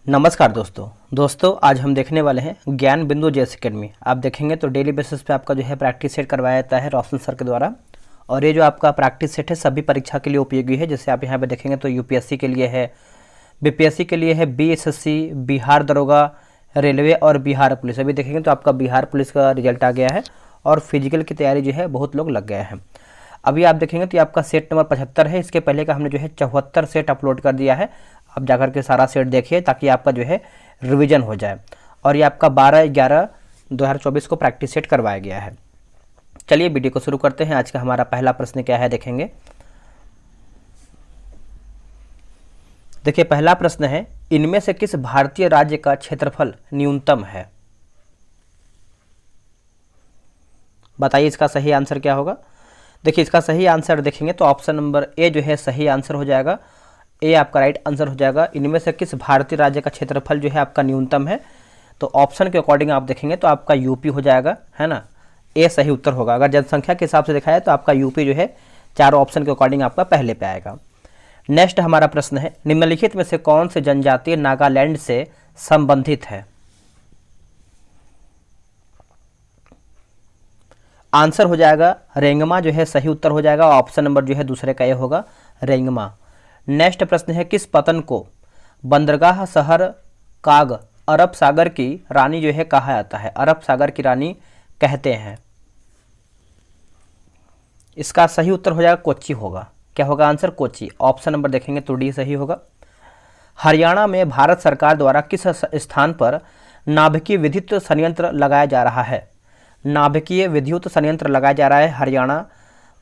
नमस्कार दोस्तों आज हम देखने वाले हैं ज्ञान बिंदु जेएस एकेडमी। आप देखेंगे तो डेली बेसिस पे आपका जो है प्रैक्टिस सेट करवाया जाता है रोशन सर के द्वारा। और ये जो आपका प्रैक्टिस सेट है सभी परीक्षा के लिए उपयोगी है। जैसे आप यहाँ पे देखेंगे तो यूपीएससी के लिए है, बीपीएससी के लिए है, बीएसएससी, बिहार दरोगा, रेलवे और बिहार पुलिस। अभी देखेंगे तो आपका बिहार पुलिस का रिजल्ट आ गया है और फिजिकल की तैयारी जो है बहुत लोग लग गए हैं। अभी आप देखेंगे तो ये आपका सेट नंबर 75 है। इसके पहले का हमने जो है 74 सेट अपलोड कर दिया है। आप जाकर के सारा सेट देखिए ताकि आपका जो है रिवीजन हो जाए। और ये आपका 12/11/2024 को प्रैक्टिस सेट करवाया गया है। चलिए वीडियो को शुरू करते हैं। आज का हमारा पहला प्रश्न क्या है देखेंगे। देखिए पहला प्रश्न है, इनमें से किस भारतीय राज्य का क्षेत्रफल न्यूनतम है? बताइए इसका सही आंसर क्या होगा। देखिए इसका सही आंसर देखेंगे तो ऑप्शन नंबर ए जो है सही आंसर हो जाएगा। ए आपका राइट आंसर हो जाएगा। इनमें से किस भारतीय राज्य का क्षेत्रफल जो है आपका न्यूनतम है, तो ऑप्शन के अकॉर्डिंग आप देखेंगे तो आपका यूपी हो जाएगा, है ना। ए सही उत्तर होगा। अगर जनसंख्या के हिसाब से देखा है तो आपका यूपी जो है चारों ऑप्शन के अकॉर्डिंग आपका पहले पे आएगा। नेक्स्ट हमारा प्रश्न है, निम्नलिखित में से कौन से जनजातीय नागालैंड से संबंधित है? आंसर हो जाएगा रेंगमा जो है सही उत्तर हो जाएगा। ऑप्शन नंबर जो है दूसरे का ये होगा रेंगमा। नेक्स्ट प्रश्न है, किस पतन को बंदरगाह शहर काग अरब सागर की रानी जो है कहा जाता है? अरब सागर की रानी कहते हैं। इसका सही उत्तर हो जाएगा कोच्चि होगा। क्या होगा आंसर? कोच्चि। ऑप्शन नंबर देखेंगे तो डी सही होगा। हरियाणा में भारत सरकार द्वारा किस स्थान पर नाभिकीय विद्युत संयंत्र लगाया जा रहा है? नाभिकीय विद्युत संयंत्र लगाया जा रहा है हरियाणा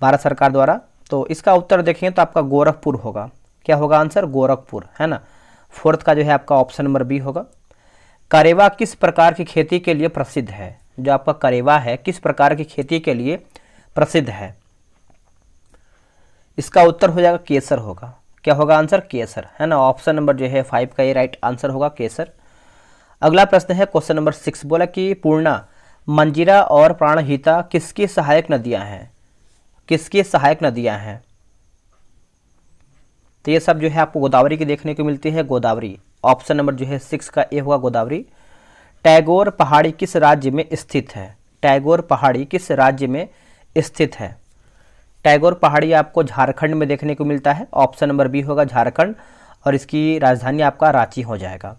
भारत सरकार द्वारा। तो इसका उत्तर देखेंगे तो आपका गोरखपुर होगा। क्या होगा आंसर? गोरखपुर, है ना। फोर्थ का जो है आपका ऑप्शन नंबर बी होगा। करेवा किस प्रकार की खेती के लिए प्रसिद्ध है? जो आपका करेवा है किस प्रकार की खेती के लिए प्रसिद्ध है? इसका उत्तर हो जाएगा केसर होगा। क्या होगा आंसर? केसर, है ना। ऑप्शन नंबर जो है 5 का ये राइट आंसर होगा केसर। अगला प्रश्न है क्वेश्चन नंबर 6। बोला कि पूर्णा, मंजीरा और प्राणहिता किसकी सहायक नदियां हैं? किसकी सहायक नदियां हैं? तो ये सब जो है आपको गोदावरी की देखने को मिलती है, गोदावरी। ऑप्शन नंबर जो है 6 का ए होगा गोदावरी। टैगोर पहाड़ी किस राज्य में स्थित है? टैगोर पहाड़ी किस राज्य में स्थित है? टैगोर पहाड़ी आपको झारखंड में देखने को मिलता है। ऑप्शन नंबर बी होगा झारखंड। और इसकी राजधानी आपका रांची हो जाएगा।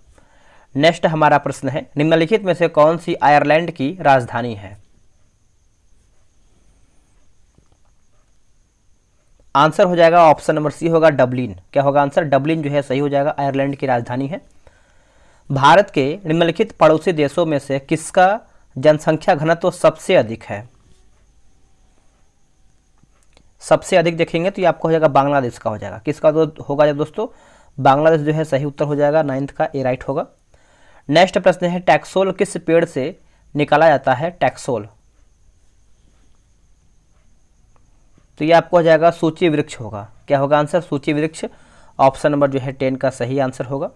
नेक्स्ट हमारा प्रश्न है, निम्नलिखित में से कौन सी आयरलैंड की राजधानी है? आंसर हो जाएगा ऑप्शन नंबर सी होगा डबलिन। क्या होगा आंसर? डबलिन जो है सही हो जाएगा, आयरलैंड की राजधानी है। भारत के निम्नलिखित पड़ोसी देशों में से किसका जनसंख्या घनत्व सबसे अधिक है? सबसे अधिक देखेंगे तो ये आपको हो जाएगा बांग्लादेश का हो जाएगा। किसका होगा दोस्तों? बांग्लादेश जो है सही उत्तर हो जाएगा। 9th का ए राइट होगा। नेक्स्ट प्रश्न है, टैक्सोल किस पेड़ से निकाला जाता है? टैक्सोल तो ये आपको हो जाएगा सूची वृक्ष होगा। क्या होगा आंसर? सूची वृक्ष। ऑप्शन नंबर जो है 10 का सही आंसर होगा।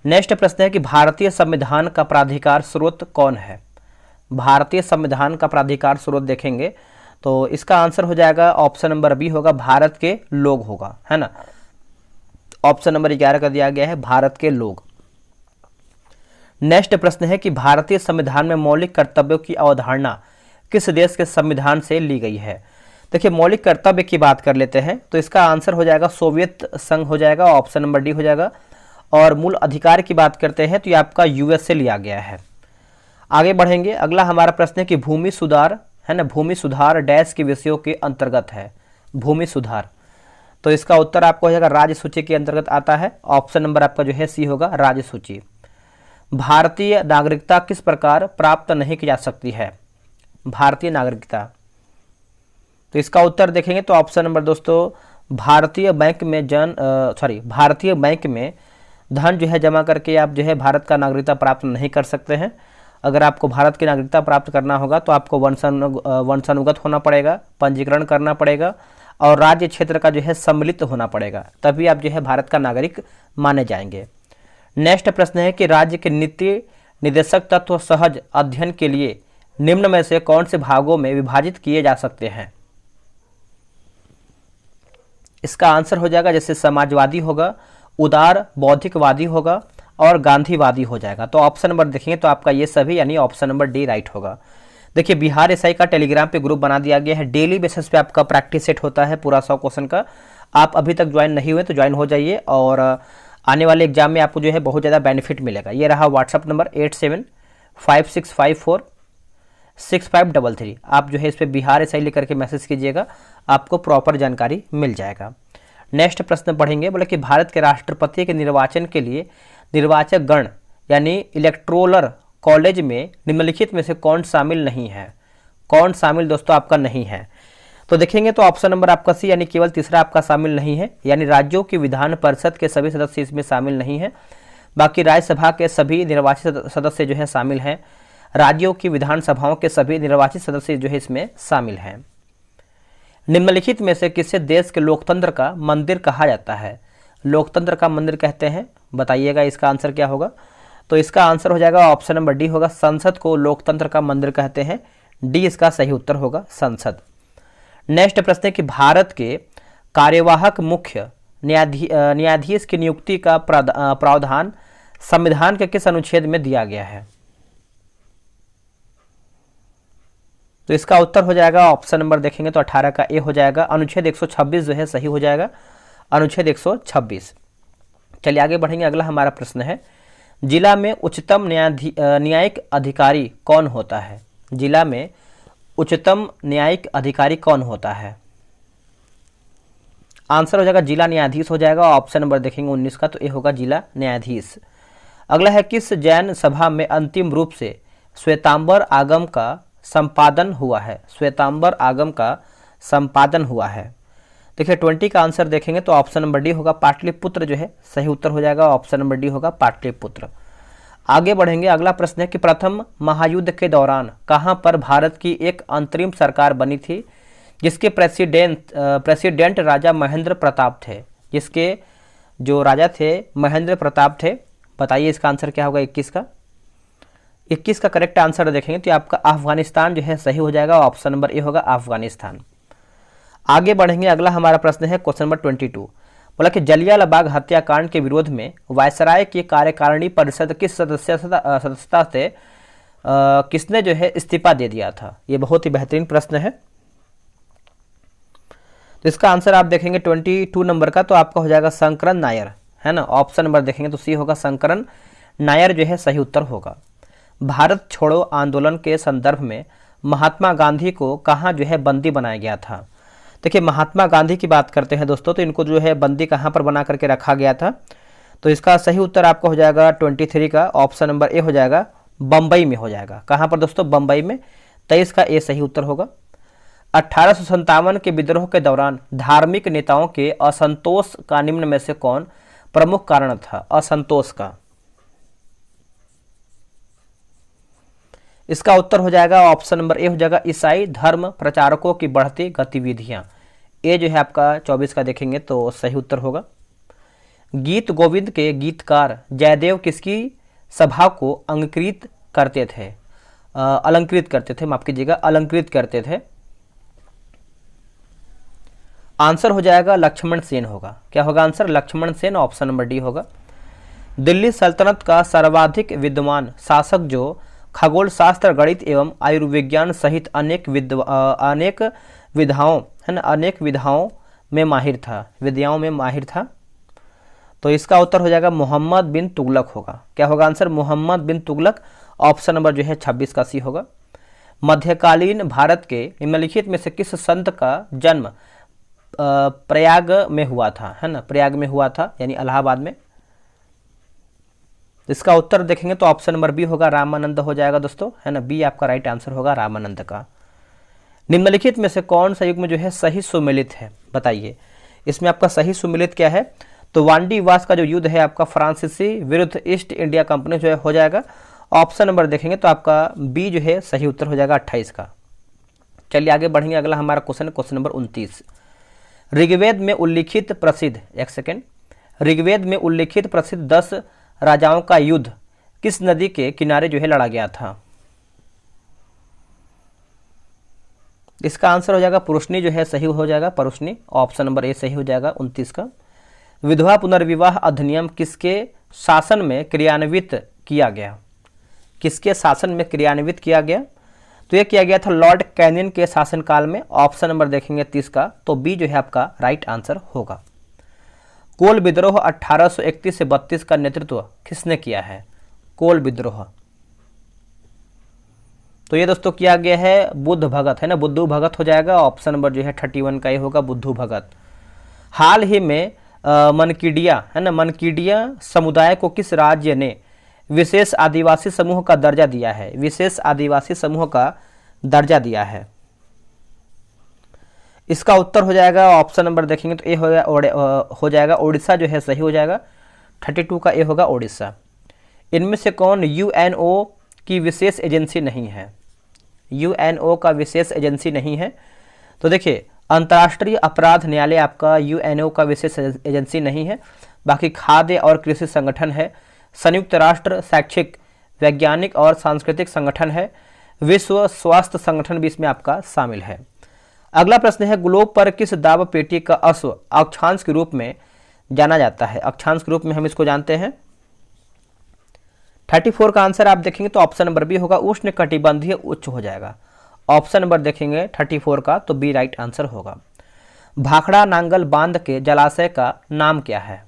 नेक्स्ट प्रश्न है कि भारतीय संविधान का प्राधिकार स्रोत कौन है? भारतीय संविधान का प्राधिकार स्रोत देखेंगे तो इसका आंसर हो जाएगा ऑप्शन नंबर बी होगा, भारत के लोग होगा, है ना। ऑप्शन नंबर 11 का दिया गया है भारत के लोग। नेक्स्ट प्रश्न है कि भारतीय संविधान में मौलिक कर्तव्यों की अवधारणा किस देश के संविधान से ली गई है? देखिए मौलिक कर्तव्य की बात कर लेते हैं तो इसका आंसर हो जाएगा सोवियत संघ हो जाएगा। ऑप्शन नंबर डी हो जाएगा। और मूल अधिकार की बात करते हैं तो ये आपका यूएस से लिया गया है। आगे बढ़ेंगे। अगला हमारा प्रश्न है कि भूमि सुधार, है ना, भूमि सुधार डैश के विषयों के अंतर्गत है? भूमि सुधार तो इसका उत्तर आपको हो जाएगा राज्य सूची के अंतर्गत आता है। ऑप्शन नंबर आपका जो है सी होगा, राज्य सूची। भारतीय नागरिकता किस प्रकार प्राप्त नहीं की जा सकती है? भारतीय नागरिकता तो इसका उत्तर देखेंगे तो ऑप्शन नंबर दोस्तों भारतीय बैंक में धन जो है जमा करके आप जो है भारत का नागरिकता प्राप्त नहीं कर सकते हैं। अगर आपको भारत की नागरिकता प्राप्त करना होगा तो आपको वंशानुगत होना पड़ेगा, पंजीकरण करना पड़ेगा और राज्य क्षेत्र का जो है सम्मिलित होना पड़ेगा, तभी आप जो है भारत का नागरिक माने जाएंगे। नेक्स्ट प्रश्न है कि राज्य के नीति निर्देशक तत्व सहज अध्ययन के लिए निम्न में से कौन से भागों में विभाजित किए जा सकते हैं? इसका आंसर हो जाएगा जैसे समाजवादी होगा, उदार बौद्धिकवादी होगा, और गांधीवादी हो जाएगा। तो ऑप्शन नंबर देखेंगे तो आपका ये सभी यानी ऑप्शन नंबर डी राइट होगा। देखिए बिहार एसआई का टेलीग्राम पे ग्रुप बना दिया गया है, डेली बेसिस पे आपका प्रैक्टिस सेट होता है पूरा 100 क्वेश्चन का। आप अभी तक ज्वाइन नहीं हुए तो ज्वाइन हो जाइए और आने वाले एग्जाम में आपको जो है बहुत ज़्यादा बेनिफिट मिलेगा। ये रहा व्हाट्सअप नंबर 8756546533। आप जो है इस पर बिहार एसआई लिख करके मैसेज कीजिएगा, आपको प्रॉपर जानकारी मिल जाएगा। नेक्स्ट प्रश्न पढ़ेंगे, बोले कि भारत के राष्ट्रपति के निर्वाचन के लिए निर्वाचक गण यानी इलेक्टोरल कॉलेज में निम्नलिखित में से कौन शामिल नहीं है? कौन शामिल दोस्तों आपका नहीं है? तो देखेंगे तो ऑप्शन नंबर आपका सी यानी केवल तीसरा आपका शामिल नहीं है, यानी राज्यों की विधान परिषद के सभी सदस्य इसमें शामिल नहीं है। बाकी राज्यसभा के सभी निर्वाचित सदस्य जो है शामिल हैं, राज्यों की विधानसभाओं के सभी निर्वाचित सदस्य जो है इसमें शामिल हैं। निम्नलिखित में से किसे देश के लोकतंत्र का मंदिर कहा जाता है? लोकतंत्र का मंदिर कहते हैं, बताइएगा इसका आंसर क्या होगा? तो इसका आंसर हो जाएगा ऑप्शन नंबर डी होगा, संसद को लोकतंत्र का मंदिर कहते हैं। डी इसका सही उत्तर होगा, संसद। नेक्स्ट प्रश्न है कि भारत के कार्यवाहक मुख्य न्यायाधीश की नियुक्ति का प्रावधान संविधान के किस अनुच्छेद में दिया गया है? तो इसका उत्तर हो जाएगा ऑप्शन नंबर देखेंगे तो 18 का ए हो जाएगा, अनुच्छेद 126 जो है सही हो जाएगा, अनुच्छेद 126। चलिए आगे बढ़ेंगे। अगला हमारा प्रश्न है, जिला में उच्चतम न्यायिक अधिकारी कौन होता है? जिला में उच्चतम न्यायिक अधिकारी कौन होता है? आंसर हो जाएगा जिला न्यायाधीश हो जाएगा। ऑप्शन नंबर देखेंगे 19 का, तो ये होगा जिला न्यायाधीश। अगला है, किस जैन सभा में अंतिम रूप से श्वेतांबर आगम का संपादन हुआ है? श्वेतांबर आगम का संपादन हुआ है। देखिए 20 का आंसर देखेंगे तो ऑप्शन नंबर डी होगा, पाटलिपुत्र जो है सही उत्तर हो जाएगा, ऑप्शन नंबर डी होगा पाटलिपुत्र। आगे बढ़ेंगे। अगला प्रश्न है कि प्रथम महायुद्ध के दौरान कहां पर भारत की एक अंतरिम सरकार बनी थी जिसके प्रेसिडेंट राजा महेंद्र प्रताप थे? जिसके जो राजा थे महेंद्र प्रताप थे। बताइए इसका आंसर क्या होगा? 21 का। 21 का करेक्ट आंसर देखेंगे तो आपका अफगानिस्तान जो है सही हो जाएगा, ऑप्शन नंबर ए होगा अफगानिस्तान। आगे बढ़ेंगे। अगला हमारा प्रश्न है क्वेश्चन नंबर 22, बोला कि जलियांवाला बाग हत्याकांड के विरोध में वायसराय की कार्यकारिणी परिषद किस सदस्यता से किसने जो है इस्तीफा दे दिया था? ये बहुत ही बेहतरीन प्रश्न है। तो इसका आंसर आप देखेंगे 22 नंबर का, तो आपका हो जाएगा शंकरन नायर, है ना। ऑप्शन नंबर देखेंगे तो सी होगा, शंकरन नायर जो है सही उत्तर होगा। भारत छोड़ो आंदोलन के संदर्भ में महात्मा गांधी को कहाँ जो है बंदी बनाया गया था? देखिए महात्मा गांधी की बात करते हैं दोस्तों, तो इनको जो है बंदी कहाँ पर बना करके रखा गया था? तो इसका सही उत्तर आपका हो जाएगा 23 का, ऑप्शन नंबर ए हो जाएगा, बम्बई में हो जाएगा। कहाँ पर दोस्तों? बम्बई में। 23 का ए सही उत्तर होगा। 1857 के विद्रोह के दौरान धार्मिक नेताओं के असंतोष का निम्न में से कौन प्रमुख कारण था? असंतोष का इसका उत्तर हो जाएगा ऑप्शन नंबर ए हो जाएगा, ईसाई धर्म प्रचारकों की बढ़ती गतिविधियां। ए जो है आपका 24 का देखेंगे तो सही उत्तर होगा। गीत गोविंद के गीतकार जयदेव किसकी सभा को अलंकृत करते थे? माफ कीजिएगा, अलंकृत करते थे। आंसर हो जाएगा लक्ष्मण सेन होगा। क्या होगा answer? Lakshman Sen, option number D होगा। दिल्ली सल्तनत का सर्वाधिक विद्वान शासक जो खगोल शास्त्र, गणित एवं आयुर्विज्ञान सहित अनेक विधाओं में माहिर था। तो इसका उत्तर हो जाएगा मोहम्मद बिन तुगलक होगा। क्या होगा आंसर? मोहम्मद बिन तुगलक, ऑप्शन नंबर जो है 26 का सी होगा। मध्यकालीन भारत के निम्नलिखित में से किस संत का जन्म प्रयाग में हुआ था? है ना, प्रयाग में हुआ था यानी इलाहाबाद में। इसका उत्तर देखेंगे तो ऑप्शन नंबर बी होगा, रामानंद हो जाएगा दोस्तों, है ना। बी आपका राइट आंसर होगा, रामानंद का। निम्नलिखित में से कौन सा युग्म जो है सही सुमेलित है? बताइए इसमें आपका सही सुमेलित क्या है? तो वांडी वास का जो युद्ध है आपका फ्रांसीसी विरुद्ध ईस्ट इंडिया कंपनी जो है हो जाएगा। ऑप्शन नंबर देखेंगे तो आपका बी जो है सही उत्तर हो जाएगा 28 का। चलिए आगे बढ़ेंगे। अगला हमारा क्वेश्चन नंबर 29, ऋग्वेद में उल्लिखित प्रसिद्ध 10 राजाओं का युद्ध किस नदी के किनारे जो है लड़ा गया था? इसका आंसर हो जाएगा पुरुषनी जो है सही हो जाएगा, परुष्णी, ऑप्शन नंबर ए सही हो जाएगा 29 का। विधवा पुनर्विवाह अधिनियम किसके शासन में क्रियान्वित किया गया? किसके शासन में क्रियान्वित किया गया? तो ये किया गया था लॉर्ड कैनियन के शासनकाल में। ऑप्शन नंबर देखेंगे 30 का, तो बी जो है आपका राइट आंसर होगा। कोल विद्रोह 1831 से 32 का नेतृत्व किसने किया है? कोल विद्रोह, तो ये दोस्तों किया गया है बुद्ध भगत, है ना, बुद्धू भगत हो जाएगा। ऑप्शन नंबर जो है 31 का ये होगा, बुद्धू भगत। हाल ही में मनकीडिया, है ना, मनकीडिया समुदाय को किस राज्य ने विशेष आदिवासी समूह का दर्जा दिया है? विशेष आदिवासी समूह का दर्जा दिया है। इसका उत्तर हो जाएगा, ऑप्शन नंबर देखेंगे तो ए हो जाएगा ओडिशा जो है सही हो जाएगा। 32 का ए होगा ओडिशा। इनमें से कौन यूएनओ की विशेष एजेंसी नहीं है? यूएनओ का विशेष एजेंसी नहीं है, तो देखिए अंतर्राष्ट्रीय अपराध न्यायालय आपका यूएनओ का विशेष एजेंसी नहीं है। बाकी खाद्य और कृषि संगठन है, संयुक्त राष्ट्र शैक्षिक वैज्ञानिक और सांस्कृतिक संगठन है, विश्व स्वास्थ्य संगठन भी इसमें आपका शामिल है। अगला प्रश्न है, ग्लोब पर किस दाब पेटी का अश्व अक्षांश के रूप में जाना जाता है? अक्षांश के रूप में हम इसको जानते हैं। 34 का आंसर आप देखेंगे तो ऑप्शन नंबर बी होगा, उष्ण कटिबंधीय उच्च हो जाएगा। ऑप्शन नंबर देखेंगे 34 का, तो बी राइट आंसर होगा। भाखड़ा नांगल बांध के जलाशय का नाम क्या है?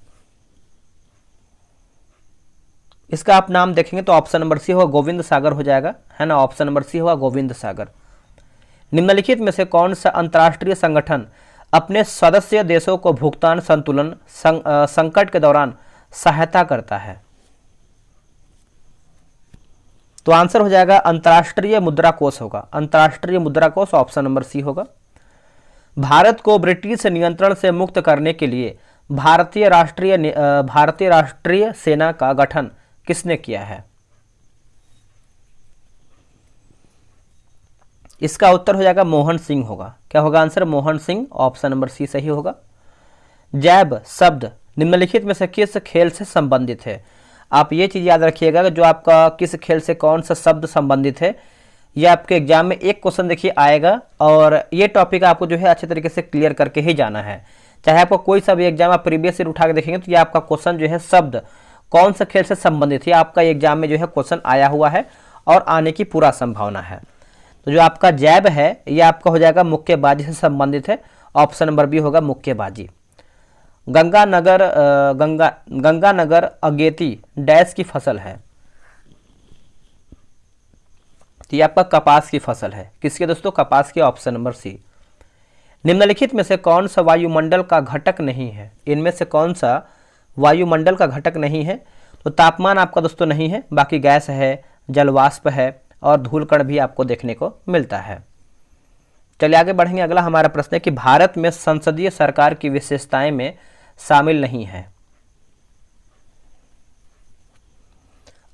इसका आप नाम देखेंगे तो ऑप्शन नंबर सी होगा, गोविंद सागर हो जाएगा, है ना। ऑप्शन नंबर सी होगा गोविंद सागर। निम्नलिखित में से कौन सा अंतर्राष्ट्रीय संगठन अपने सदस्य देशों को भुगतान संतुलन संकट के दौरान सहायता करता है? तो आंसर हो जाएगा अंतर्राष्ट्रीय मुद्रा कोष होगा, अंतर्राष्ट्रीय मुद्रा कोष। ऑप्शन नंबर सी होगा। भारत को ब्रिटिश नियंत्रण से मुक्त करने के लिए भारतीय राष्ट्रीय सेना का गठन किसने किया है? इसका उत्तर हो जाएगा मोहन सिंह होगा। क्या होगा answer? Mohan Singh. Option number C सही होगा। जैब शब्द निम्नलिखित में से किस खेल से संबंधित है? आप ये चीज याद रखिएगा कि जो आपका किस खेल से कौन सा शब्द संबंधित है, ये आपके एग्जाम में एक क्वेश्चन देखिए आएगा, और ये टॉपिक आपको जो है अच्छे तरीके से क्लियर करके ही जाना है। चाहे आपको कोई सा भी एग्जाम आप प्रीवियस ईयर उठा के देखेंगे तो ये आपका क्वेश्चन जो है शब्द कौन सा खेल से संबंधित है, आपका एग्जाम में जो है क्वेश्चन आया हुआ है और आने की पूरा संभावना है। तो जो आपका जैब है ये आपका हो जाएगा मुक्केबाजी से संबंधित है। ऑप्शन नंबर बी होगा मुक्केबाजी। गंगानगर अगेती डैश की फसल है? तो ये आपका कपास की फसल है। किसके दोस्तों? कपास के। Option number C. निम्नलिखित में से कौन सा वायुमंडल का घटक नहीं है? इनमें से कौन सा वायुमंडल का घटक नहीं है? तो तापमान आपका दोस्तों नहीं है, बाकी गैस है, जलवाष्प है और धूलकण भी आपको देखने को मिलता है। चलिए आगे बढ़ेंगे। अगला हमारा प्रश्न है कि भारत में संसदीय सरकार की विशेषताएं में शामिल नहीं है।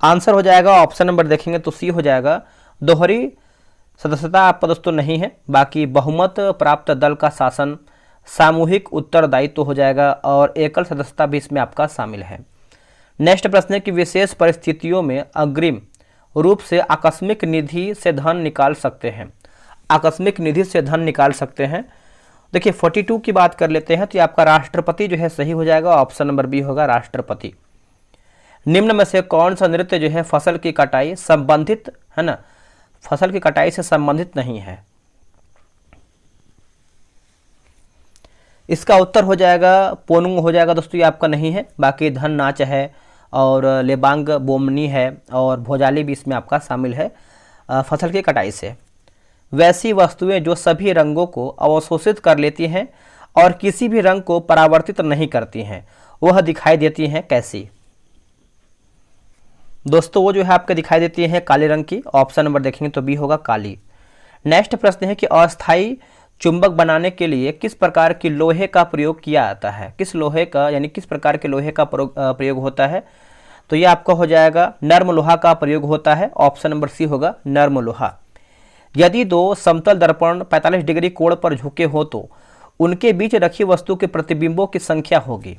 आंसर हो जाएगा, ऑप्शन नंबर देखेंगे तो सी हो जाएगा, दोहरी सदस्यता आपका दोस्तों नहीं है, बाकी बहुमत प्राप्त दल का शासन, सामूहिक उत्तरदायित्व हो जाएगा और एकल सदस्यता भी इसमें आपका शामिल है। नेक्स्ट प्रश्न है कि विशेष परिस्थितियों में अग्रिम रूप से आकस्मिक निधि से धन निकाल सकते हैं। आकस्मिक निधि से धन निकाल सकते हैं। देखिए 42 की बात कर लेते हैं तो ये आपका राष्ट्रपति जो है सही हो जाएगा। ऑप्शन नंबर बी होगा राष्ट्रपति। निम्न में से कौन सा नृत्य जो है फसल की कटाई संबंधित है ना, फसल की कटाई से संबंधित नहीं है? इसका उत्तर हो जाएगा पोनुंग हो जाएगा दोस्तों, ये आपका नहीं है। बाकी धन नाच है और लेबांग बोमनी है और भोजाली भी इसमें आपका शामिल है फसल की कटाई से। वैसी वस्तुएं जो सभी रंगों को अवशोषित कर लेती हैं और किसी भी रंग को परावर्तित नहीं करती हैं, वह दिखाई देती हैं कैसी? दोस्तों वो जो है आपके दिखाई देती है काले रंग की। ऑप्शन नंबर देखेंगे तो बी होगा काली। नेक्स्ट प्रश्न है कि अस्थायी चुंबक बनाने के लिए किस प्रकार की लोहे का प्रयोग किया जाता है? किस लोहे का यानी किस प्रकार के लोहे का प्रयोग होता है? तो ये आपका हो जाएगा नर्म लोहा का प्रयोग होता है। ऑप्शन नंबर सी होगा नर्म लोहा। यदि दो समतल दर्पण 45 डिग्री कोण पर झुके हो तो उनके बीच रखी वस्तु के प्रतिबिंबों की संख्या होगी।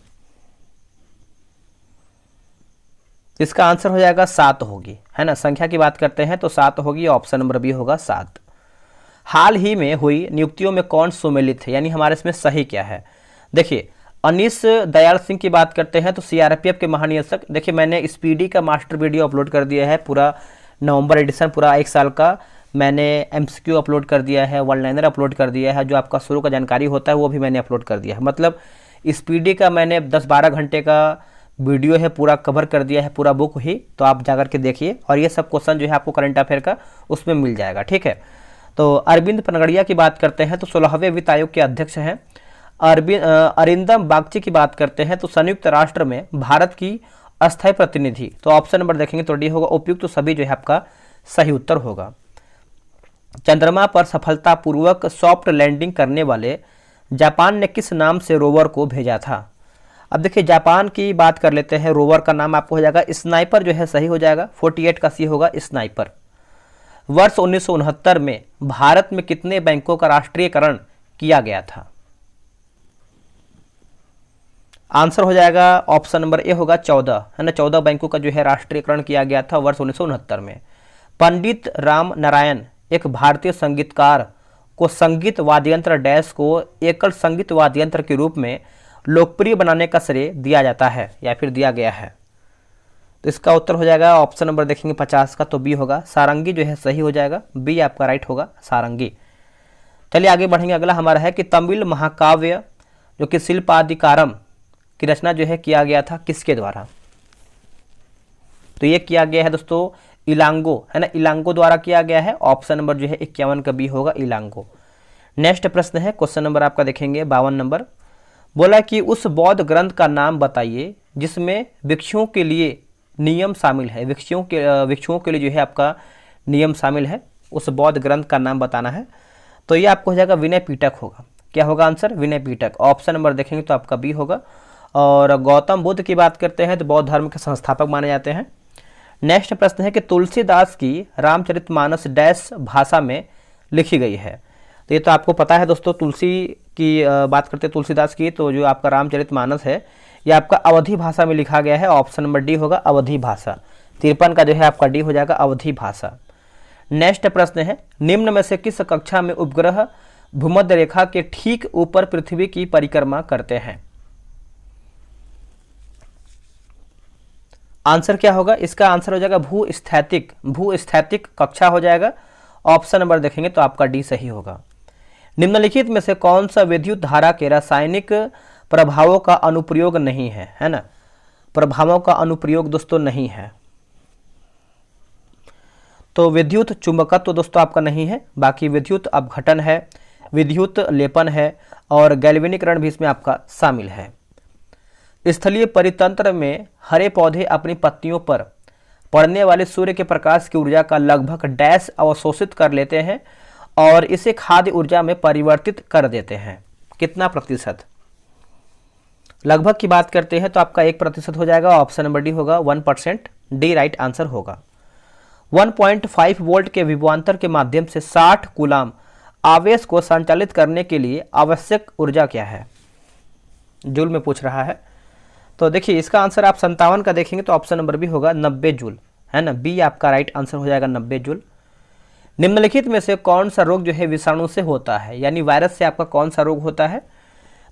इसका आंसर हो जाएगा 7 होगी, है ना। संख्या की बात करते हैं तो 7 होगी। ऑप्शन नंबर बी होगा 7। हाल ही में हुई नियुक्तियों में कौन सुमेलित है, यानी हमारे इसमें सही क्या है? देखिए अनीस दयाल सिंह की बात करते हैं तो सीआरपीएफ के महानिदेशक। देखिए मैंने स्पीडी का मास्टर वीडियो अपलोड कर दिया है, पूरा नवंबर एडिशन, पूरा 1 साल का। मैंने एमसीक्यू अपलोड कर दिया है, वन लाइनर अपलोड कर दिया है, जो आपका शुरू का जानकारी होता है वो भी मैंने अपलोड कर दिया है। मतलब स्पीडी का मैंने 10-12 घंटे का वीडियो है, पूरा कवर कर दिया है, पूरा बुक ही। तो आप जाकर के देखिए, और ये सब क्वेश्चन जो है आपको करंट अफेयर का उसमें मिल जाएगा, ठीक है। तो अरविंद पनगड़िया की बात करते हैं तो 16वें वित्त आयोग के अध्यक्ष हैं। अरिंदम बागची की बात करते हैं तो संयुक्त राष्ट्र में भारत की अस्थायी प्रतिनिधि। तो ऑप्शन नंबर देखेंगे तो डी होगा, उपयुक्त तो सभी जो है आपका सही उत्तर होगा। चंद्रमा पर सफलतापूर्वक सॉफ्ट लैंडिंग करने वाले जापान ने किस नाम से रोवर को भेजा था? अब देखिए जापान की बात कर लेते हैं, रोवर का नाम आपको हो जाएगा स्नाइपर, जो है सही हो जाएगा। 48 का सी होगा स्नाइपर। वर्ष 1969 में भारत में कितने बैंकों का राष्ट्रीयकरण किया गया था? आंसर हो जाएगा ऑप्शन नंबर ए होगा 14, है ना। 14 बैंकों का जो है राष्ट्रीयकरण किया गया था वर्ष 1969 में। पंडित राम नारायण एक भारतीय संगीतकार को संगीत वाद्ययंत्र डैश को एकल संगीत वाद्ययंत्र के रूप में लोकप्रिय बनाने का श्रेय दिया जाता है या फिर दिया गया है? तो इसका उत्तर हो जाएगा ऑप्शन नंबर देखेंगे 50 का, तो बी होगा सारंगी, जो है सही हो जाएगा। बी आपका राइट होगा, सारंगी। चलिए आगे बढ़ेंगे। अगला हमारा है कि तमिल महाकाव्य जो कि शिल्पाधिकारम की रचना जो है किया गया था किसके द्वारा? तो ये किया गया है दोस्तों इलांगो, है ना, इलांगो द्वारा किया गया है। ऑप्शन नंबर जो है 51 का बी होगा, इलांगो। नेक्स्ट प्रश्न है, क्वेश्चन नंबर आपका देखेंगे 52 नंबर। बोला कि उस बौद्ध ग्रंथ का नाम बताइए जिसमें भिक्षुओं के लिए नियम शामिल है। भिक्षुओं के लिए जो है आपका नियम शामिल है, उस बौद्ध ग्रंथ का नाम बताना है। तो ये आपको हो जाएगा विनय पिटक होगा। क्या होगा answer? Vinaya Pitaka. Option number देखेंगे तो आपका बी होगा। और गौतम बुद्ध की बात करते हैं तो बौद्ध धर्म के संस्थापक माने जाते हैं। नेक्स्ट प्रश्न है कि तुलसीदास की रामचरितमानस डैश भाषा में लिखी गई है? तो ये तो आपको पता है दोस्तों, तुलसी की बात करते हैं तुलसीदास की, तो जो आपका रामचरितमानस है ये आपका अवधी भाषा में लिखा गया है। ऑप्शन नंबर डी होगा, अवधी भाषा। 53 का जो है आपका डी हो जाएगा, अवधी भाषा। नेक्स्ट प्रश्न है, निम्न में से किस कक्षा में उपग्रह भूमध्य रेखा के ठीक ऊपर पृथ्वी की परिक्रमा करते हैं? आंसर क्या होगा? इसका आंसर हो जाएगा भूस्थैतिक कक्षा हो जाएगा। ऑप्शन नंबर देखेंगे तो आपका डी सही होगा। निम्नलिखित में से कौन सा विद्युत धारा के रासायनिक प्रभावों का अनुप्रयोग नहीं है? है ना, प्रभावों का अनुप्रयोग दोस्तों नहीं है। तो विद्युत चुंबकत्व तो दोस्तों आपका नहीं है, बाकी विद्युत अपघटन है, विद्युत लेपन है और गैल्वेनीकरण भी इसमें आपका शामिल है। स्थलीय परितंत्र में हरे पौधे अपनी पत्तियों पर पड़ने वाले सूर्य के प्रकाश की ऊर्जा का लगभग डैश अवशोषित कर लेते हैं और इसे खाद्य ऊर्जा में परिवर्तित कर देते हैं। कितना प्रतिशत? लगभग की बात करते हैं तो आपका 1% हो जाएगा। ऑप्शन नंबर डी होगा 1%, डी राइट आंसर होगा। 1.5 वोल्ट के विभवांतर के माध्यम से 60 कूलाम आवेश को संचालित करने के लिए आवश्यक ऊर्जा क्या है? जूल में पूछ रहा है। तो देखिए इसका आंसर आप 57 का देखेंगे तो ऑप्शन नंबर बी होगा 90 जूल, है ना। बी आपका राइट आंसर हो जाएगा 90 जूल। निम्नलिखित में से कौन सा रोग जो है विषाणु से होता है, यानी वायरस से आपका कौन सा रोग होता है?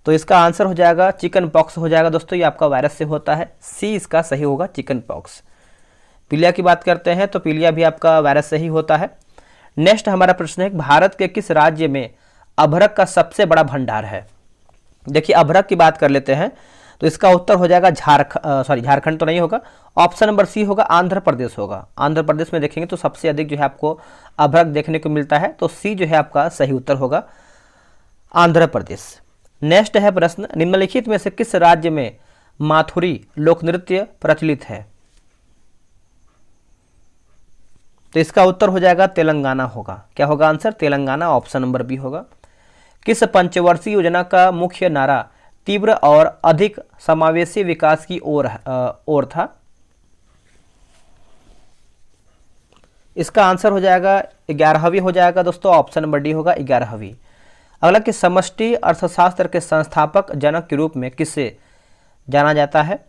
तो इसका आंसर हो जाएगा चिकन पॉक्स हो जाएगा दोस्तों, ये आपका वायरस से होता है। सी इसका सही होगा, चिकन पॉक्स। पीलिया की बात करते हैं तो पीलिया भी आपका वायरस से ही होता है। नेक्स्ट हमारा प्रश्न है, भारत के किस राज्य में अभ्रक का सबसे बड़ा भंडार है? देखिए अभ्रक की बात कर लेते हैं तो इसका उत्तर हो जाएगा झारखंड तो नहीं होगा। ऑप्शन नंबर सी होगा, आंध्र प्रदेश होगा। आंध्र प्रदेश में देखेंगे तो सबसे अधिक जो है आपको अभ्रक देखने को मिलता है, तो सी जो है आपका सही उत्तर होगा, आंध्र प्रदेश। नेक्स्ट है प्रश्न, निम्नलिखित में से किस राज्य में माथुरी लोक नृत्य प्रचलित है? तो इसका उत्तर हो जाएगा तेलंगाना होगा। क्या होगा answer? Telangana. Option number B होगा। किस पंचवर्षीय योजना का मुख्य नारा तीव्र और अधिक समावेशी विकास की ओर था? इसका आंसर हो जाएगा 11वीं हो जाएगा दोस्तों। ऑप्शन नंबर डी होगा 11वीं। अगला कि समष्टि अर्थशास्त्र के संस्थापक जनक के रूप में किसे जाना जाता है?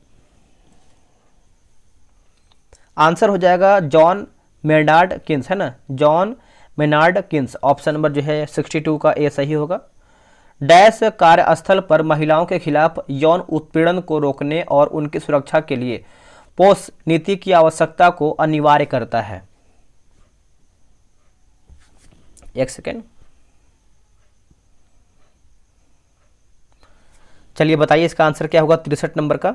आंसर हो जाएगा जॉन मेनार्ड किन्स, है ना, John Maynard Keynes. Option number जो है 62 का ए सही होगा। डैश कार्यस्थल पर महिलाओं के खिलाफ यौन उत्पीड़न को रोकने और उनकी सुरक्षा के लिए पोस नीति की आवश्यकता को अनिवार्य करता है। एक सेकेंड, चलिए बताइए इसका आंसर क्या होगा 63 नंबर का।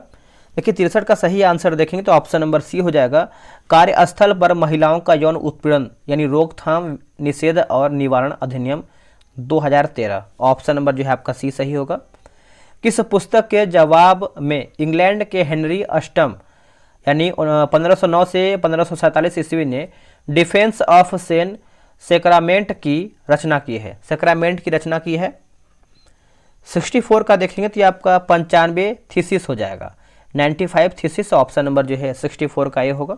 देखिए 63 का सही आंसर देखेंगे तो ऑप्शन नंबर सी हो जाएगा, कार्यस्थल पर महिलाओं का यौन उत्पीड़न यानी रोकथाम, निषेध और निवारण अधिनियम 2013। ऑप्शन नंबर जो है आपका सी सही होगा। किस पुस्तक के जवाब में इंग्लैंड के हेनरी अष्टम यानी 1509 से 1547 ईस्वी ने डिफेंस ऑफ सेन सेक्रामेंट की रचना की है? सेक्रामेंट की रचना की है। 64 का देखेंगे तो ये आपका 95 थीसिस हो जाएगा, 95 थीसिस। ऑप्शन नंबर जो है 64 का ये होगा।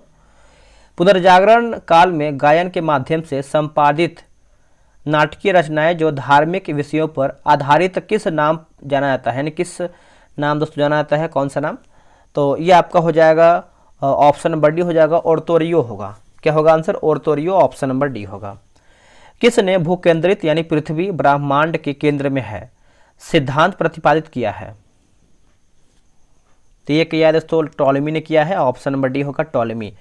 पुनर्जागरण काल में गायन के माध्यम से संपादित नाटकीय रचनाएं जो धार्मिक विषयों पर आधारित किस नाम जाना जाता है, यानी किस नाम दोस्तों जाना जाता है, कौन सा नाम? तो ये आपका हो जाएगा ऑप्शन नंबर डी हो जाएगा, ओर्तोरियो होगा। क्या होगा आंसर? ओर्तोरियो, ऑप्शन नंबर डी होगा। किसने भूकेंद्रित यानी पृथ्वी ब्रह्मांड के केंद्र में है सिद्धांत प्रतिपादित किया है? तो ये किया है दोस्तों टॉलेमी ने किया है। ऑप्शन नंबर डी होगा टॉलेमी।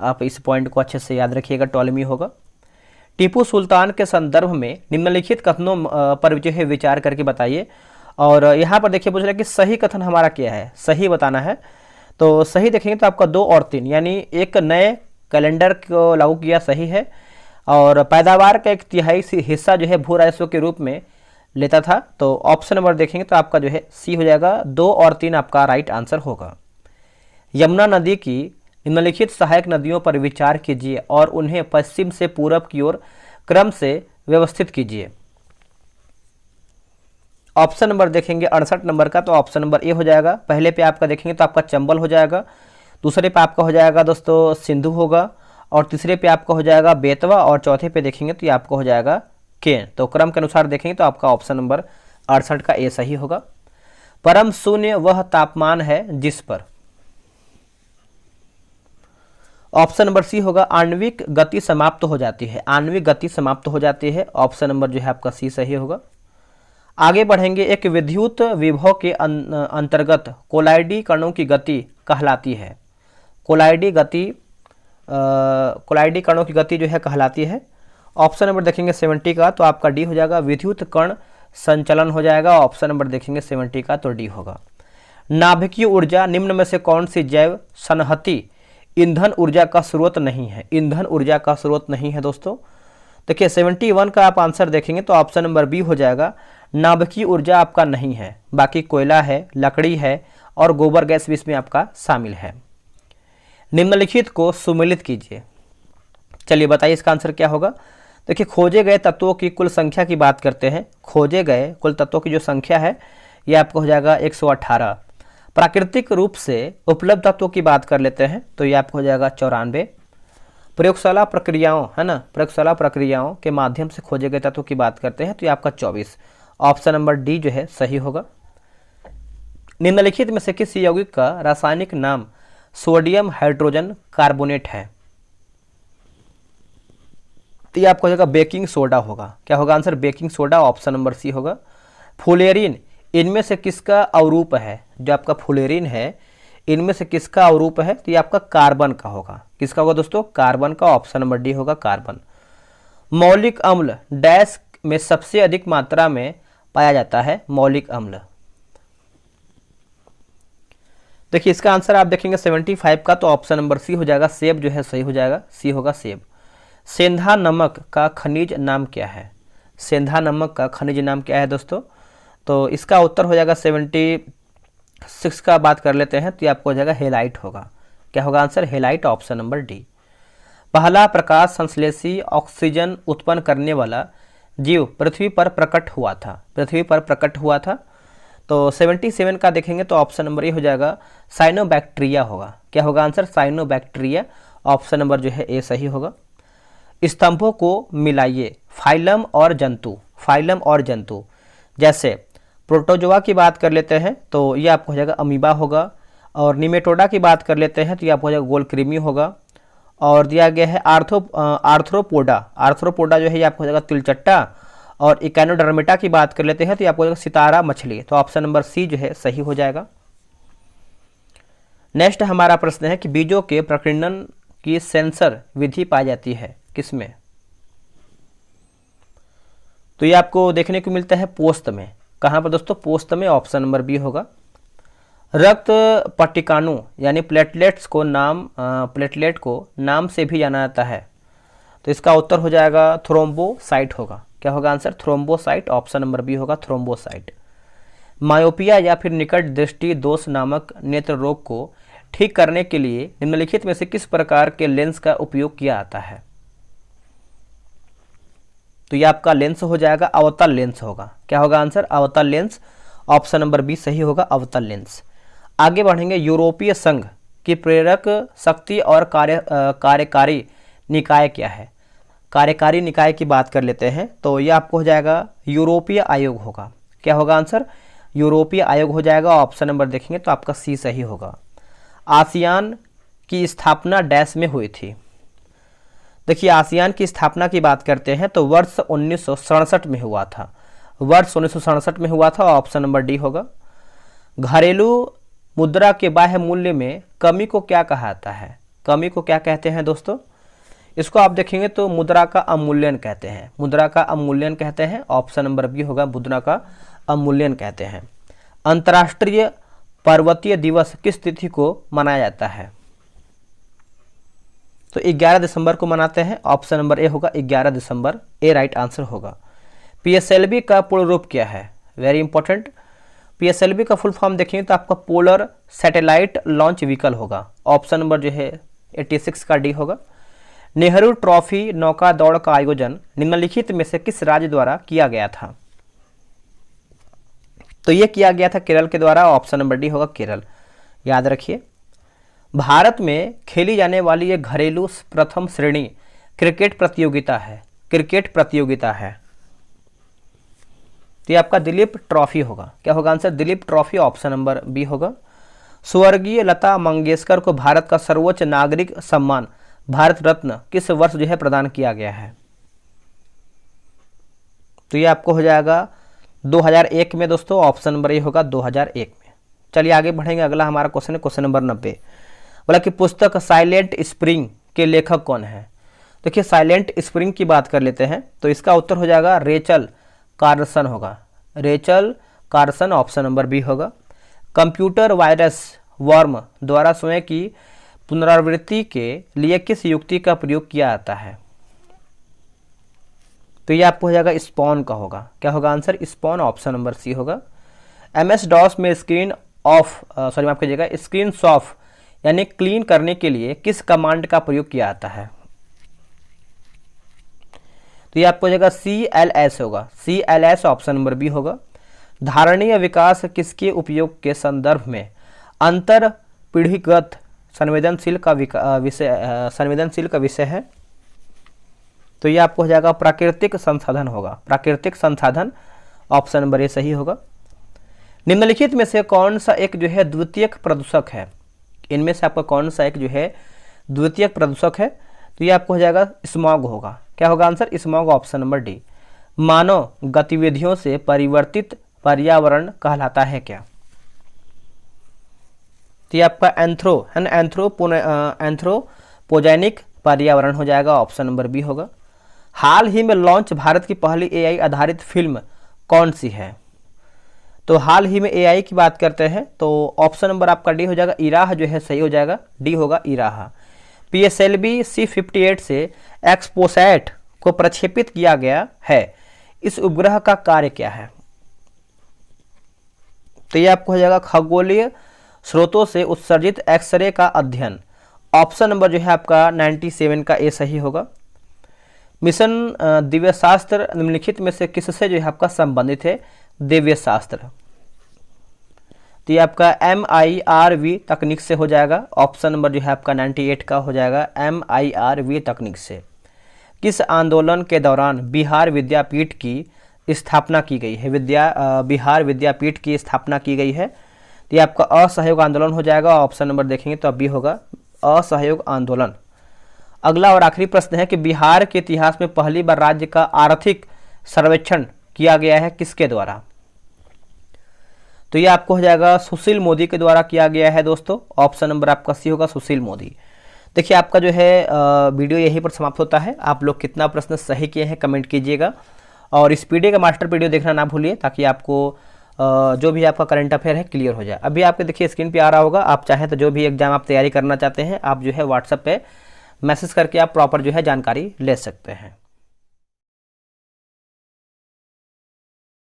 आप इस पॉइंट को अच्छे से याद रखिएगा, टॉलेमी होगा। टीपू सुल्तान के संदर्भ में निम्नलिखित कथनों पर जो है विचार करके बताइए। और यहाँ पर देखिए पूछ रहा है कि सही कथन हमारा क्या है, सही बताना है। तो सही देखेंगे तो आपका 2 और 3 यानी एक नए कैलेंडर को लागू किया सही है, और पैदावार का 1/3 हिस्सा जो है भू राजस्व के रूप में लेता था। तो ऑप्शन नंबर देखेंगे तो आपका जो है सी हो जाएगा, 2 और 3 आपका राइट आंसर होगा। यमुना नदी की निम्नलिखित सहायक नदियों पर विचार कीजिए और उन्हें पश्चिम से पूरब की ओर क्रम से व्यवस्थित कीजिए। ऑप्शन नंबर देखेंगे 68 नंबर का, तो ऑप्शन नंबर ए हो जाएगा। पहले पे आपका देखेंगे तो आपका चंबल हो जाएगा, दूसरे पे आपका हो जाएगा दोस्तों सिंधु होगा, और तीसरे पे आपका हो जाएगा बेतवा, और चौथे पे देखेंगे तो ये आपका हो जाएगा केन। तो क्रम के अनुसार देखेंगे तो आपका ऑप्शन नंबर 68 का ए सही होगा। परम शून्य वह तापमान है जिस पर, ऑप्शन नंबर सी होगा आणविक गति समाप्त हो जाती है, आणविक गति समाप्त हो जाती है। ऑप्शन नंबर जो है आपका सी सही होगा। आगे बढ़ेंगे, एक विद्युत विभव के अंतर्गत कोलाइडी कणों की गति कहलाती है? कोलाइडी कणों की गति जो है कहलाती है। ऑप्शन नंबर देखेंगे 70 का, तो आपका डी हो जाएगा, विद्युत कण संचलन हो जाएगा। ऑप्शन नंबर देखेंगे 70 का, तो डी होगा। नाभिकीय ऊर्जा निम्न में से कौन सी जैव सन्हति ईंधन ऊर्जा का स्रोत नहीं है? ईंधन ऊर्जा का स्रोत नहीं है दोस्तों। देखिए 71 का आप आंसर देखेंगे तो ऑप्शन नंबर बी हो जाएगा, नाभिकीय ऊर्जा आपका नहीं है। बाकी कोयला है, लकड़ी है और गोबर गैस भी इसमें आपका शामिल है। निम्नलिखित को सुमेलित कीजिए। चलिए बताइए इसका आंसर क्या होगा। देखिए खोजे गए तत्वों की कुल संख्या की बात करते हैं। खोजे गए कुल तत्वों की जो संख्या है ये आपको हो जाएगा 118। प्राकृतिक रूप से उपलब्ध तत्वों की बात कर लेते हैं तो ये आपको हो जाएगा 94। प्रयोगशाला प्रक्रियाओं है ना, प्रयोगशाला प्रक्रियाओं के माध्यम से खोजे गए तत्वों की बात करते हैं तो ये आपका 24। ऑप्शन नंबर डी जो है सही होगा। निम्नलिखित में से किस यौगिक का रासायनिक नाम सोडियम हाइड्रोजन कार्बोनेट है? तो ये आपको हो जाएगा बेकिंग सोडा होगा। क्या होगा answer? Baking soda. Option number C होगा। फुलेरिन इनमें से किसका अवरूप है? जो आपका फुलेरिन है इनमें से किसका अवरूप है? तो ये आपका कार्बन का होगा। किसका होगा दोस्तों? कार्बन का। ऑप्शन नंबर डी होगा कार्बन। मौलिक अम्ल डैश में सबसे अधिक मात्रा में पाया जाता है? मौलिक अम्ल देखिए इसका आंसर आप देखेंगे 75 का, तो ऑप्शन नंबर सी हो जाएगा, सेब जो है सही हो जाएगा, सी होगा सेब। सेंधा नमक का खनिज नाम क्या है? सेंधा नमक का खनिज नाम क्या है दोस्तों? तो इसका उत्तर हो जाएगा 76 का बात कर लेते हैं तो ये आपको हो जाएगा हेलाइट होगा। क्या होगा answer? Halide. Option number D. पहला प्रकाश संश्लेषी ऑक्सीजन उत्पन्न करने वाला जीव पृथ्वी पर प्रकट हुआ था? पृथ्वी पर प्रकट हुआ था। तो 77 का देखेंगे तो ऑप्शन नंबर ए हो जाएगा, साइनोबैक्टीरिया होगा। क्या होगा आंसर? साइनोबैक्टीरिया। ऑप्शन नंबर जो है ए सही होगा। स्तंभों को मिलाइए। फाइलम और जंतु, फाइलम और जंतु जैसे प्रोटोजोआ की बात कर लेते हैं तो ये आपको हो जाएगा अमीबा होगा, और निमेटोडा की बात कर लेते हैं तो ये आपको हो जाएगा गोलकृमि होगा, और दिया गया है आर्थ्रोपोडा। आर्थ्रोपोडा जो है ये आपको हो जाएगा तिलचट्टा, और इकानोडर्मिटा की बात कर लेते हैं तो ये आपको सितारा मछली, तो ऑप्शन नंबर सी जो है सही हो जाएगा। नेक्स्ट हमारा प्रश्न है कि बीजों के प्रकीर्णन की सेंसर विधि पाई जाती है किसमें? तो ये आपको देखने को मिलता है पोस्त में। कहाँ पर दोस्तों? पोस्त में, ऑप्शन नंबर बी होगा। रक्त पट्टिकाणु यानी प्लेटलेट को नाम से भी जाना जाता है, तो इसका उत्तर हो जाएगा थ्रोम्बोसाइट होगा। क्या होगा answer? Thrombocyte, option number B होगा थ्रोम्बोसाइट। मायोपिया या फिर निकट दृष्टि दोष नामक नेत्र रोग को ठीक करने के लिए निम्नलिखित में से किस प्रकार के लेंस का उपयोग किया जाता है? तो ये आपका लेंस हो जाएगा अवतल लेंस होगा। क्या होगा आंसर? अवतल लेंस, ऑप्शन नंबर बी सही होगा अवतल लेंस। आगे बढ़ेंगे। यूरोपीय संघ की प्रेरक शक्ति और कार्यकारी निकाय क्या है? कार्यकारी निकाय की बात कर लेते हैं तो ये आपको हो जाएगा यूरोपीय आयोग होगा। क्या होगा आंसर? यूरोपीय आयोग हो जाएगा। ऑप्शन नंबर देखेंगे तो आपका सी सही होगा। आसियान की स्थापना डैश में हुई थी? देखिए, आसियान की स्थापना की बात करते हैं तो वर्ष 1967 में हुआ था। वर्ष 1967 में हुआ था, ऑप्शन नंबर डी होगा। घरेलू मुद्रा के बाह्य मूल्य में कमी को क्या कहा जाता है? कमी को क्या कहते हैं दोस्तों? इसको आप देखेंगे तो मुद्रा का अवमूल्यन कहते हैं। मुद्रा का अवमूल्यन कहते हैं, ऑप्शन नंबर बी होगा मुद्रा का अवमूल्यन कहते हैं। अंतर्राष्ट्रीय पर्वतीय दिवस किस तिथि को मनाया जाता है? तो 11 दिसंबर को मनाते हैं, ऑप्शन नंबर ए होगा 11 दिसंबर, ए राइट आंसर होगा। पीएसएलवी का पूर्ण रूप क्या है? Very important. पीएसएलवी का फुल फॉर्म देखेंगे तो आपका पोलर सैटेलाइट लॉन्च व्हीकल होगा, ऑप्शन नंबर जो है 86 का डी होगा। नेहरू ट्रॉफी नौका दौड़ का आयोजन निम्नलिखित में से किस राज्य द्वारा किया गया था? तो ये किया गया था केरल के द्वारा, ऑप्शन नंबर डी होगा केरल। याद रखिए। भारत में खेली जाने वाली ये घरेलू प्रथम श्रेणी क्रिकेट प्रतियोगिता है। क्रिकेट प्रतियोगिता है तो ये आपका दिलीप ट्रॉफी होगा। क्या होगा answer? Dilip trophy, option number B होगा। स्वर्गीय लता मंगेशकर को भारत का सर्वोच्च नागरिक सम्मान भारत रत्न किस वर्ष जो है प्रदान किया गया है? तो ये आपको हो जाएगा 2001 में दोस्तों, ऑप्शन नंबर ए होगा 2001 में। चलिए आगे बढ़ेंगे। अगला हमारा क्वेश्चन है क्वेश्चन नंबर 90। बोला कि पुस्तक साइलेंट स्प्रिंग के लेखक कौन है? देखिए, साइलेंट स्प्रिंग की बात कर लेते हैं तो इसका उत्तर हो जाएगा रेचल कार्सन होगा। Rachel Carson, option number B होगा। कंप्यूटर वायरस वर्म द्वारा स्वयं की पुनरावृत्ति के लिए किस युक्ति का प्रयोग किया जाता है? तो ये आपको हो जाएगा स्पॉन का होगा। क्या होगा answer? Spawn, option number C होगा। MS DOS में माफ कीजिएगा, स्क्रीन सॉफ्ट यानी क्लीन करने के लिए किस कमांड का प्रयोग किया जाता है? तो ये आपको हो जाएगा CLS होगा। CLS, ऑप्शन नंबर बी होगा। धारणीय विकास किसके उपयोग के संदर्भ में अंतर पीढ़ीगत संवेदनशील का विषय है? तो ये आपको हो जाएगा प्राकृतिक संसाधन होगा। प्राकृतिक संसाधन, ऑप्शन नंबर ए सही होगा। निम्नलिखित में से कौन सा एक जो है द्वितीयक प्रदूषक है? इनमें से आपका कौन सा एक जो है द्वितीयक प्रदूषक है? तो ये आपको हो जाएगा स्मॉग होगा। क्या होगा answer? Smog, option number D. मानव गतिविधियों से परिवर्तित पर्यावरण कहलाता है क्या? तो ये आपका एंथ्रोपोजेनिक पर्यावरण हो जाएगा, ऑप्शन नंबर बी होगा। हाल ही में लॉन्च भारत की पहली AI आधारित फिल्म कौन सी है? तो हाल ही में AI की बात करते हैं तो ऑप्शन नंबर आपका डी हो जाएगा इराह जो है सही हो जाएगा, डी होगा इराह। PSLV C58 से एक्सपोसैट को प्रक्षेपित किया गया है। इस उपग्रह का कार्य क्या है? तो ये आपको हो जाएगा खगोलीय स्रोतों से उत्सर्जित एक्सरे का अध्ययन, ऑप्शन नंबर जो है आपका 97 का ए सही होगा। मिशन दिव्य शास्त्र निम्नलिखित में से किससे जो है आपका संबंधित है? दिव्य शास्त्र। तो ये आपका MIRV तकनीक से हो जाएगा, ऑप्शन नंबर जो है आपका 98 का हो जाएगा MIRV तकनीक से। किस आंदोलन के दौरान बिहार विद्यापीठ की स्थापना की गई है? बिहार विद्यापीठ की स्थापना की गई है। तो ये आपका असहयोग आंदोलन हो जाएगा, ऑप्शन नंबर देखेंगे तो अभी होगा असहयोग आंदोलन। अगला और आखिरी प्रश्न है कि बिहार के इतिहास में पहली बार राज्य का आर्थिक सर्वेक्षण किया गया है किसके द्वारा? तो ये आपको हो जाएगा सुशील मोदी के द्वारा किया गया है दोस्तों। ऑप्शन नंबर आपका सी होगा, सुशील मोदी। देखिए आपका जो है वीडियो यहीं पर समाप्त होता है। आप लोग कितना प्रश्न सही किए हैं कमेंट कीजिएगा, और इस पीडीएफ का मास्टर वीडियो देखना ना भूलिए, ताकि आपको जो भी आपका करंट अफेयर है क्लियर हो जाए। अभी आपके देखिए स्क्रीन पे आ रहा होगा, आप चाहें तो जो भी एग्जाम आप तैयारी करना चाहते हैं, आप जो है व्हाट्सएप पे मैसेज करके आप प्रॉपर जो है जानकारी ले सकते हैं।